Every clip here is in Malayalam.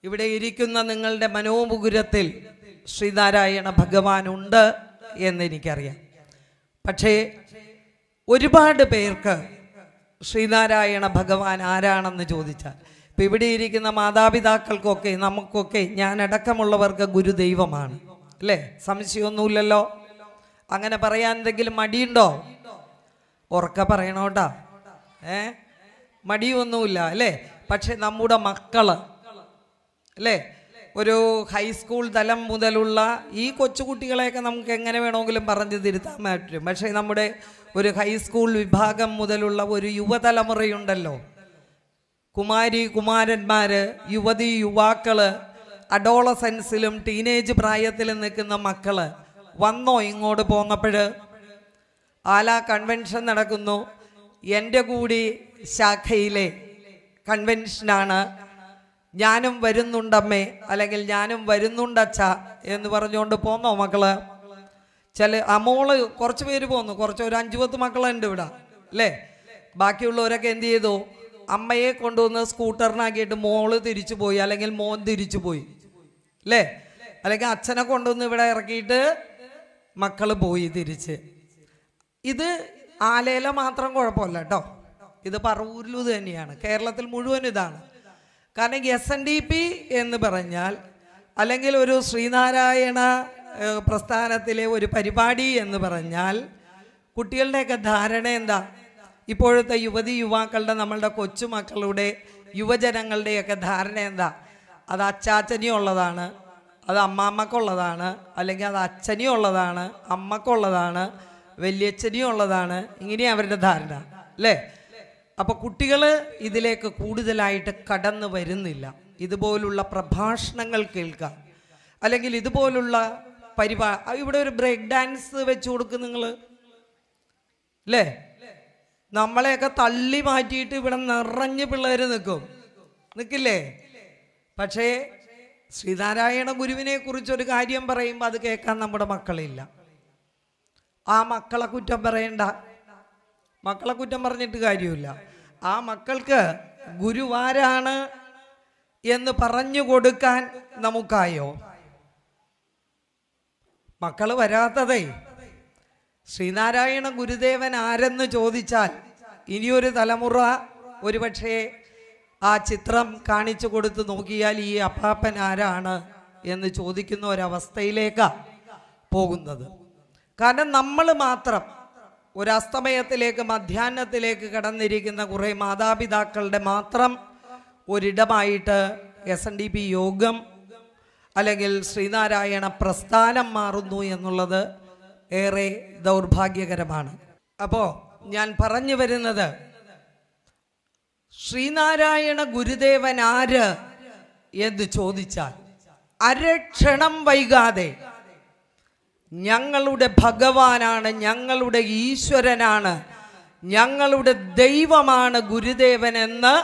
ഇവിടെ ഇരിക്കുന്ന നിങ്ങളുടെ മനോമുകുരത്തിൽ ശ്രീനാരായണ ഭഗവാനുണ്ട് എന്നെനിക്കറിയാം. പക്ഷേ ഒരുപാട് പേർക്ക് ശ്രീനാരായണ ഭഗവാൻ ആരാണെന്ന് ചോദിച്ചാൽ, ഇപ്പം ഇവിടെ ഇരിക്കുന്ന മാതാപിതാക്കൾക്കൊക്കെ നമുക്കൊക്കെ ഞാനടക്കമുള്ളവർക്ക് ഗുരുദൈവമാണ് അല്ലേ? സംശയമൊന്നുമില്ലല്ലോ. അങ്ങനെ പറയാൻ എന്തെങ്കിലും മടിയുണ്ടോ? ഉറക്കെ പറയണോട്ടാ. മടിയൊന്നുമില്ല അല്ലേ? പക്ഷെ നമ്മുടെ മക്കള് അല്ലേ, ഒരു ഹൈസ്കൂൾ തലം മുതലുള്ള ഈ കൊച്ചുകുട്ടികളെയൊക്കെ നമുക്ക് എങ്ങനെ വേണമെങ്കിലും പറഞ്ഞു തിരുത്താൻ പറ്റും. പക്ഷേ നമ്മുടെ ഒരു ഹൈസ്കൂൾ വിഭാഗം മുതലുള്ള ഒരു യുവതലമുറയുണ്ടല്ലോ, കുമാരി കുമാരന്മാര്, യുവതി യുവാക്കള്, അഡോളസെൻസിലും ടീനേജ് പ്രായത്തിലും നിൽക്കുന്ന മക്കള് വന്നോ ഇങ്ങോട്ട് പോന്നപ്പോഴ്? ആലാ കൺവെൻഷൻ നടക്കുന്നു, എൻ്റെ കൂടി ശാഖയിലെ കൺവെൻഷനാണ്, ഞാനും വരുന്നുണ്ടമ്മേ അല്ലെങ്കിൽ ഞാനും വരുന്നുണ്ടച്ഛ എന്ന് പറഞ്ഞുകൊണ്ട് പോന്നോ മക്കള്? മോള് കുറച്ച് പേര് പോന്നു, ഒരു 5-10 മക്കളുണ്ട് ഇവിടെ അല്ലേ? ബാക്കിയുള്ളവരൊക്കെ എന്ത് ചെയ്തു? അമ്മയെ കൊണ്ടുവന്ന് സ്കൂട്ടറിനാക്കിയിട്ട് മോള് തിരിച്ചു പോയി, അല്ലെങ്കിൽ മോൻ തിരിച്ചു പോയി അല്ലേ? അല്ലെങ്കിൽ അച്ഛനെ കൊണ്ടുവന്ന് ഇവിടെ ഇറക്കിയിട്ട് മക്കള് പോയി തിരിച്ച്. ഇത് ആലയിലെ മാത്രം കുഴപ്പമില്ല കേട്ടോ, ഇത് പറവൂരിലും ഇത് തന്നെയാണ്, കേരളത്തിൽ മുഴുവൻ ഇതാണ്. കാരണം SNDP എന്ന് പറഞ്ഞാൽ, അല്ലെങ്കിൽ ഒരു ശ്രീനാരായണ പ്രസ്ഥാനത്തിലെ ഒരു പരിപാടി എന്ന് പറഞ്ഞാൽ കുട്ടികളുടെയൊക്കെ ധാരണ എന്താ? ഇപ്പോഴത്തെ യുവതി യുവാക്കളുടെ, നമ്മളുടെ കൊച്ചുമക്കളുടെ, യുവജനങ്ങളുടെയൊക്കെ ധാരണ എന്താ? അത് അച്ചാച്ചനും ഉള്ളതാണ്, അത് അമ്മാമ്മക്കുള്ളതാണ്, അല്ലെങ്കിൽ അത് അച്ഛനും ഉള്ളതാണ്, അമ്മക്കുള്ളതാണ്, വലിയച്ഛനും ഉള്ളതാണ്. ഇങ്ങനെയാണ് അവരുടെ ധാരണ അല്ലേ? അപ്പോൾ കുട്ടികൾ ഇതിലേക്ക് കൂടുതലായിട്ട് കടന്നു വരുന്നില്ല. ഇതുപോലുള്ള പ്രഭാഷണങ്ങൾ കേൾക്കാം, അല്ലെങ്കിൽ ഇതുപോലുള്ള ഇവിടെ ഒരു ബ്രേക്ക് ഡാൻസ് വെച്ച് കൊടുക്കും നിങ്ങൾ അല്ലേ? നമ്മളെയൊക്കെ തള്ളി മാറ്റിയിട്ട് ഇവിടെ നിറഞ്ഞ് പിള്ളേർ നിൽക്കില്ലേ? പക്ഷേ ശ്രീനാരായണ ഗുരുവിനെ കുറിച്ചൊരു കാര്യം പറയുമ്പോൾ അത് കേൾക്കാൻ നമ്മുടെ മക്കളില്ല. ആ മക്കളെ കുറ്റം പറയണ്ട, മക്കളെ കുറ്റം പറഞ്ഞിട്ട് കാര്യമില്ല. ആ മക്കൾക്ക് ഗുരുവാരാണ് എന്ന് പറഞ്ഞു കൊടുക്കാൻ നമുക്കായോ? മക്കള് വരാത്തതേ ശ്രീനാരായണ ഗുരുദേവൻ ആരെന്ന് ചോദിച്ചാൽ ഇനിയൊരു തലമുറ ഒരുപക്ഷെ ആ ചിത്രം കാണിച്ചു കൊടുത്ത് നോക്കിയാൽ ഈ അപ്പാപ്പൻ ആരാണ് എന്ന് ചോദിക്കുന്ന ഒരവസ്ഥയിലേക്കാണ് പോകുന്നത്. കാരണം നമ്മൾ മാത്രം ഒരസ്തമയത്തിലേക്ക്, മധ്യാഹ്നത്തിലേക്ക് കടന്നിരിക്കുന്ന കുറേ മാതാപിതാക്കളുടെ മാത്രം ഒരിടമായിട്ട് SNDP യോഗം അല്ലെങ്കിൽ ശ്രീനാരായണ പ്രസ്ഥാനം മാറുന്നു എന്നുള്ളത് ഏറെ ദൗർഭാഗ്യകരമാണ്. അപ്പോൾ ഞാൻ പറഞ്ഞു വരുന്നത്, ശ്രീനാരായണ ഗുരുദേവൻ ആര് എന്ന് ചോദിച്ചാൽ അരക്ഷണം വൈകാതെ ഞങ്ങളുടെ ഭഗവാനാണ്, ഞങ്ങളുടെ ഈശ്വരനാണ്, ഞങ്ങളുടെ ദൈവമാണ് ഗുരുദേവൻ എന്ന്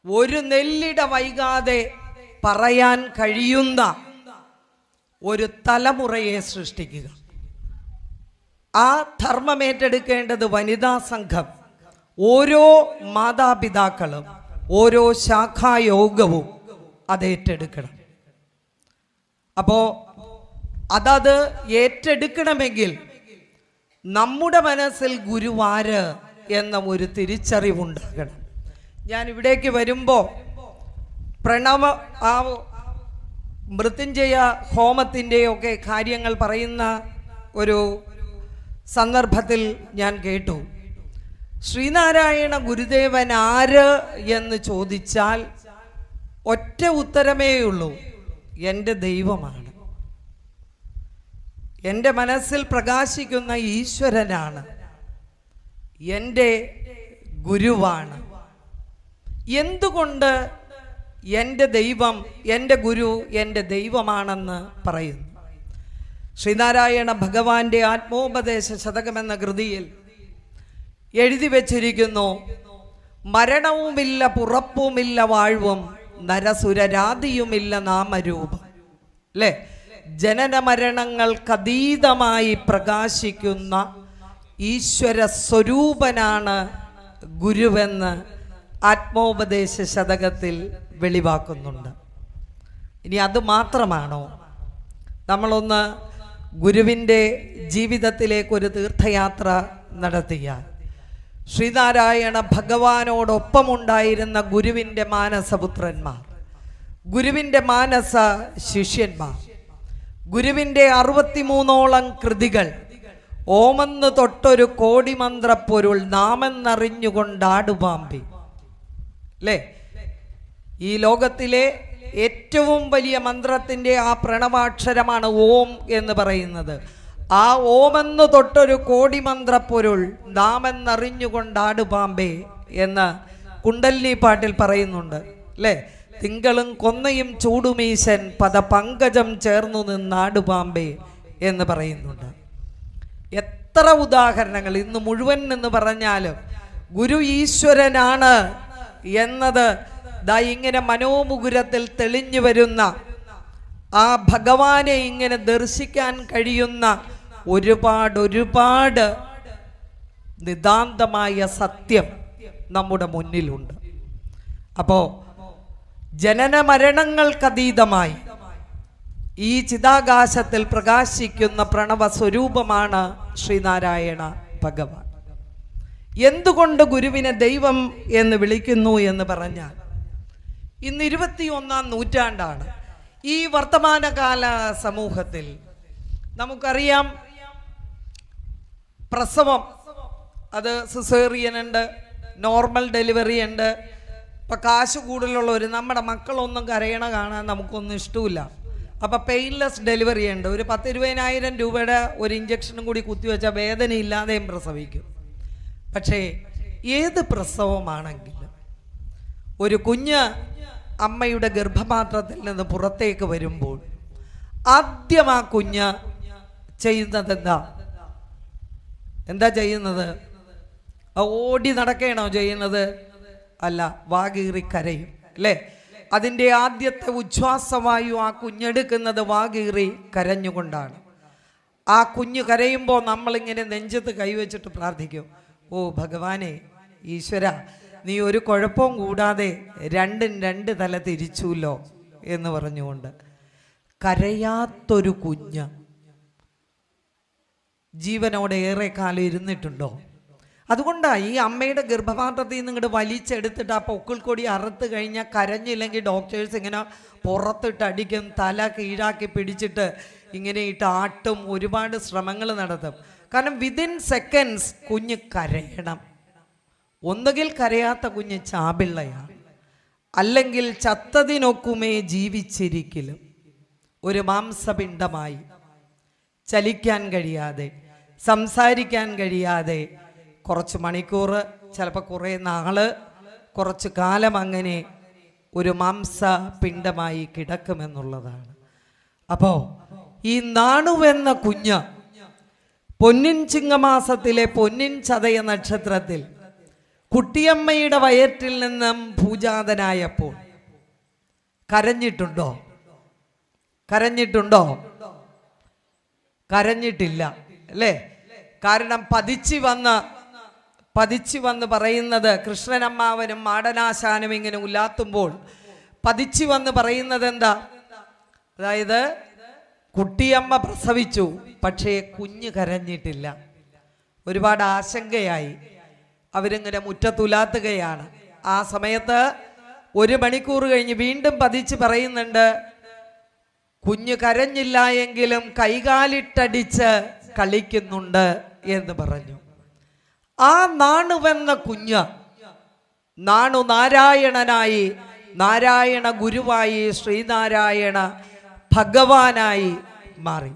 ഒരു നെല്ലിട വൈകാതെ പറയാൻ കഴിയുന്ന ഒരു തലമുറയെ സൃഷ്ടിക്കുക. ആ ധർമ്മം ഏറ്റെടുക്കേണ്ടത് വനിതാ സംഘം, ഓരോ മാതാപിതാക്കളും, ഓരോ ശാഖായോഗവും അത് ഏറ്റെടുക്കണം. അപ്പോൾ അതത് ഏറ്റെടുക്കണമെങ്കിൽ നമ്മുടെ മനസ്സിൽ ഗുരുവാര് എന്ന ഒരു തിരിച്ചറിവുണ്ടാകണം. ഞാൻ ഇവിടേക്ക് വരുമ്പോൾ മൃത്യുഞ്ജയ ഹോമത്തിൻ്റെയൊക്കെ കാര്യങ്ങൾ പറയുന്ന ഒരു സന്ദർഭത്തിൽ ഞാൻ കേട്ടു, ശ്രീനാരായണ ഗുരുദേവൻ ആര് എന്ന് ചോദിച്ചാൽ ഒറ്റ ഉത്തരമേ ഉള്ളൂ, എൻ്റെ ദൈവമാണ്, എൻ്റെ മനസ്സിൽ പ്രകാശിക്കുന്ന ഈശ്വരനാണ്, എൻ്റെ ഗുരുവാണ്. എന്തുകൊണ്ട് എൻ്റെ ദൈവം, എൻ്റെ ഗുരു എൻ്റെ ദൈവമാണെന്ന് പറയുന്നു? ശ്രീനാരായണ ഭഗവാന്റെ ആത്മോപദേശ ശതകം എന്ന കൃതിയിൽ എഴുതി വച്ചിരിക്കുന്നു, മരണവുമില്ല പുറപ്പുമില്ല വാഴ്വും നരസുരരാതിയുമില്ല നാമരൂപം അല്ലേ? ജനന മരണങ്ങൾക്കതീതമായി പ്രകാശിക്കുന്ന ഈശ്വര സ്വരൂപനാണ് ഗുരുവെന്ന് ആത്മോപദേശ ശതകത്തിൽ വെളിവാക്കുന്നുണ്ട്. ഇനി അത് മാത്രമാണോ? നമ്മളൊന്ന് ഗുരുവിൻ്റെ ജീവിതത്തിലേക്കൊരു തീർത്ഥയാത്ര നടത്തിയാൽ ശ്രീനാരായണ ഭഗവാനോടൊപ്പമുണ്ടായിരുന്ന ഗുരുവിൻ്റെ മാനസപുത്രന്മാർ, ഗുരുവിൻ്റെ മാനസ ശിഷ്യന്മാർ, ഗുരുവിൻ്റെ 63ഓളം കൃതികൾ, ഓമെന്ന് തൊട്ടൊരു കോടി മന്ത്രപ്പൊരുൾ നാമെന്നറിഞ്ഞുകൊണ്ടാടുപാമ്പി, അല്ലേ? ഈ ലോകത്തിലെ ഏറ്റവും വലിയ മന്ത്രത്തിൻ്റെ ആ പ്രണവാക്ഷരമാണ് ഓം എന്ന് പറയുന്നത്. ആ ഓമെന്ന് തൊട്ടൊരു കോടി മന്ത്രപ്പൊരുൾ നാമെന്നറിഞ്ഞുകൊണ്ടാടുപാമ്പേ എന്ന് കുണ്ടലിനി പാട്ടിൽ പറയുന്നുണ്ട്, അല്ലേ? തിങ്കളും കൊന്നയും ചൂടുമീശൻ പദപങ്കജം ചേർന്നു നിന്നാടുപാമ്പേ എന്ന് പറയുന്നുണ്ട്. എത്ര ഉദാഹരണങ്ങൾ! ഇന്ന് മുഴുവൻ എന്ന് പറഞ്ഞാലും ഗുരു ഈശ്വരനാണ് എന്നത് ദാ ഇങ്ങനെ മനോമുകുരത്തിൽ തെളിഞ്ഞു വരുന്ന, ആ ഭഗവാനെ ഇങ്ങനെ ദർശിക്കാൻ കഴിയുന്ന ഒരുപാട് നിതാന്തമായ സത്യം നമ്മുടെ മുന്നിലുണ്ട്. അപ്പോൾ ജനന മരണങ്ങൾക്കതീതമായി ഈ ചിതാകാശത്തിൽ പ്രകാശിക്കുന്ന പ്രണവ സ്വരൂപമാണ് ശ്രീനാരായണ ഭഗവാൻ. എന്തുകൊണ്ട് ഗുരുവിനെ ദൈവം എന്ന് വിളിക്കുന്നു എന്ന് പറഞ്ഞാൽ, ഇന്ന് 21-ാം നൂറ്റാണ്ടാണ്. ഈ വർത്തമാനകാല സമൂഹത്തിൽ നമുക്കറിയാം, പ്രസവം അത് സിസേറിയൻ ഉണ്ട്, നോർമൽ ഡെലിവറി ഉണ്ട്. ഇപ്പം കാശ് കൂടുതലുള്ളവർ, നമ്മുടെ മക്കളൊന്നും കരയണ കാണാൻ നമുക്കൊന്നും ഇഷ്ടമില്ല. അപ്പം പെയിൻലെസ് ഡെലിവറി ഉണ്ട്. ഒരു 10-20,000 രൂപയുടെ ഒരു ഇഞ്ചക്ഷനും കൂടി കുത്തിവെച്ചാൽ വേദന ഇല്ലാതെയും പ്രസവിക്കും. പക്ഷേ ഏത് പ്രസവമാണെങ്കിലും ഒരു കുഞ്ഞ് അമ്മയുടെ ഗർഭപാത്രത്തിൽ നിന്ന് പുറത്തേക്ക് വരുമ്പോൾ ആദ്യം ആ കുഞ്ഞ് ചെയ്യുന്നത് എന്താ ചെയ്യുന്നത്? ഓടി നടക്കണോ ചെയ്യുന്നത്? അല്ല, വാകീറി കരയും, അല്ലേ? അതിൻ്റെ ആദ്യത്തെ ഉച്ഛ്വാസവായു ആ കുഞ്ഞെടുക്കുന്നത് വാകീറി കരഞ്ഞുകൊണ്ടാണ്. ആ കുഞ്ഞ് കരയുമ്പോൾ നമ്മളിങ്ങനെ നെഞ്ചത്ത് കൈവച്ചിട്ട് പ്രാർത്ഥിക്കും, ഓ ഭഗവാനെ, ഈശ്വര, നീ ഒരു കുഴപ്പവും കൂടാതെ രണ്ടും 2 തല തിരിച്ചുല്ലോ എന്ന് പറഞ്ഞുകൊണ്ട്. കരയാത്തൊരു കുഞ്ഞ് ജീവനോടെ ഏറെ കാലം ഇരുന്നിട്ടുണ്ടോ? അതുകൊണ്ടാണ് ഈ അമ്മയുടെ ഗർഭപാത്രത്തിൽ നിന്ന് ഇങ്ങോട്ട് വലിച്ചെടുത്തിട്ട് ആ പൊക്കിൾ കൊടി അറുത്ത് കഴിഞ്ഞാൽ കരഞ്ഞില്ലെങ്കിൽ ഡോക്ടേഴ്സ് ഇങ്ങനെ പുറത്തിട്ട് അടിക്കും, തല കീഴാക്കി പിടിച്ചിട്ട് ഇങ്ങനെ ഇട്ട് ആട്ടും, ഒരുപാട് ശ്രമങ്ങൾ നടത്തും. കാരണം വിതിൻ സെക്കൻഡ്സ് കുഞ്ഞ് കരയണം. ഒന്നുകിൽ കരയാത്ത കുഞ്ഞ് ചാപിള്ളയാണ്, അല്ലെങ്കിൽ ചത്തതിനൊക്കുമേ ജീവിച്ചിരിക്കലും ഒരു മാംസപിണ്ഡമായി ചലിക്കാൻ കഴിയാതെ, സംസാരിക്കാൻ കഴിയാതെ കുറച്ച് മണിക്കൂർ, ചിലപ്പോൾ കുറേ നാള്, കുറച്ച് കാലം അങ്ങനെ ഒരു മാംസപിണ്ഡമായി കിടക്കുമെന്നുള്ളതാണ്. അപ്പോൾ ഈ നാണുവെന്ന കുഞ്ഞ് പൊന്നിൻ ചിങ്ങമാസത്തിലെ പൊന്നിൻ ചതയ നക്ഷത്രത്തിൽ കുട്ടിയമ്മയുടെ വയറ്റിൽ നിന്നും ഭൂജാതനായപ്പോൾ കരഞ്ഞിട്ടുണ്ടോ? കരഞ്ഞിട്ടുണ്ടോ? കരഞ്ഞിട്ടില്ല, അല്ലേ? കാരണം പതിച്ചു വന്ന് പറയുന്നത്, കൃഷ്ണനമ്മാവനും മാടനാശാനും ഇങ്ങനെ ഉലാത്തുമ്പോൾ പതിച്ചു വന്ന് പറയുന്നത് എന്താ? അതായത് കുട്ടിയമ്മ പ്രസവിച്ചു, പക്ഷേ കുഞ്ഞ് കരഞ്ഞിട്ടില്ല. ഒരുപാട് ആശങ്കയായി. അവരിങ്ങനെ മുറ്റത്തുലാത്തുകയാണ്. ആ സമയത്ത് 1 മണിക്കൂർ കഴിഞ്ഞ് വീണ്ടും പതിച്ച് പറയുന്നുണ്ട്, കുഞ്ഞ് കരഞ്ഞില്ല എങ്കിലും കൈകാലിട്ടടിച്ച് കളിക്കുന്നുണ്ട് എന്ന് പറഞ്ഞു. ആ നാണുവെന്ന കുഞ്ഞ് നാണു നാരായണനായി, നാരായണ ഗുരുവായി, ശ്രീനാരായണ ഭഗവാനായി മാറി.